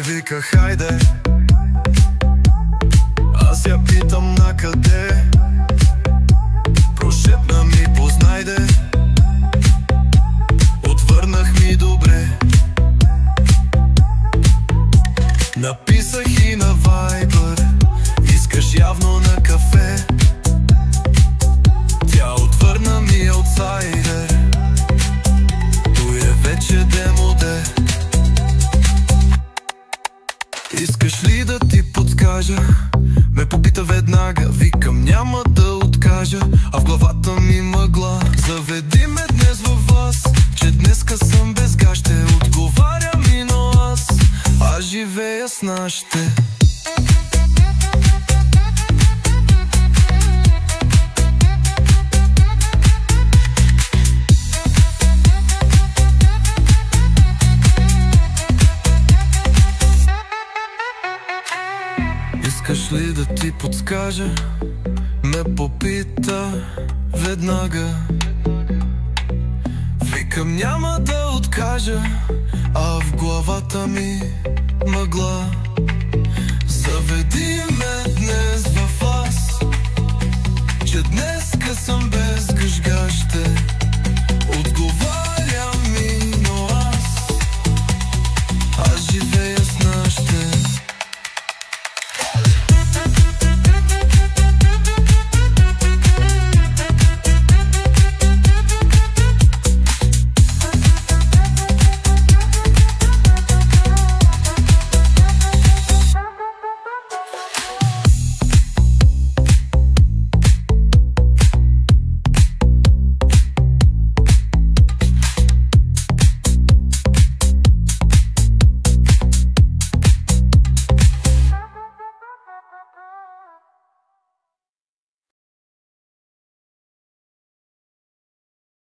вика хайде, аз я питам накъде. Прошепна ми познайде, отвърнах ми добре. Написах и на Viber, искаш явно на кафе. Тя отвърна ми аутсайдер, той е вече демоде. Искаш ли да ти подскажа? Ме попита веднага, викам няма да откажа. А в главата ми мъгла, заведи ме днес във вас, че днеска съм без гащ. Ще отговаря ми, но аз живея с нашите. Искаш ли да ти подскажа? Ме попита веднага, викам няма да откажа. А в главата ми мъгла, заведи ме днес във вас, че днеска съм без гъжгащ. Отговаря